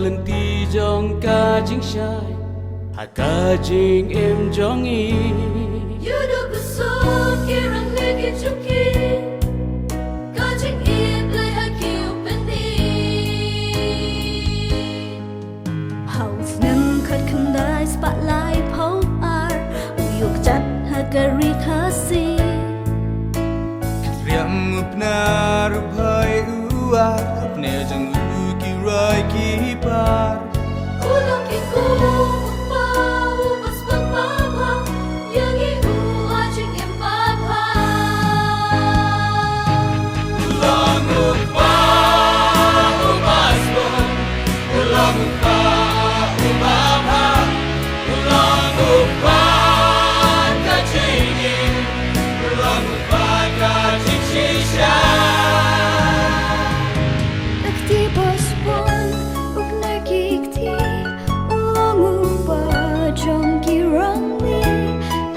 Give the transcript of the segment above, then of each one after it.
lenti Jong ka jing shai haka jing em Jong i Yudu kusuk kirang lagi cuki ka jing i play Thangkhiew pendi Hau snem khat khandai spotlight pop ar uyuk chat hagari khasi Riam upna rubai uar upne jang ki rai ki par Ulong ki ku pau bas papa yang i u ajing em papa Ulang upa ubas bon ulang upa ubaba ulang upa ka chingin ulang upa ka chisha Akti bas bon uk nakikti ulong upa Jong ki rangli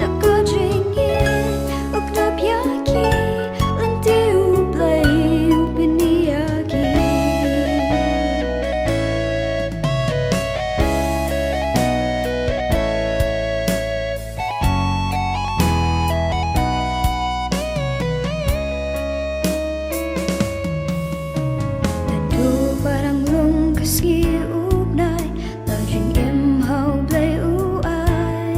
Dako jingi uk napyaki Lenti uplay upiniyaki Nadu parang lung kaski upnay Lajing em hau play uai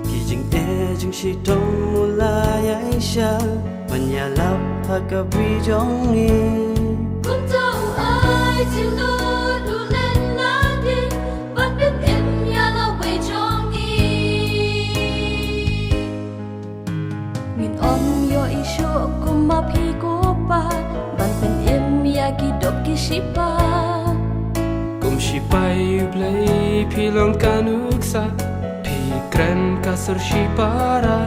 kijing e jing shi tong mulai aisha panyalap haka bi Jong i Kung tau ai til lu lu len nadi Ban bin em ya la wei Jong i Min om yo isyo ko mapi ko pa Ban bin em ya ki dok ki shipa kum shi pai play pilong kanuksa pi kren kasar shi para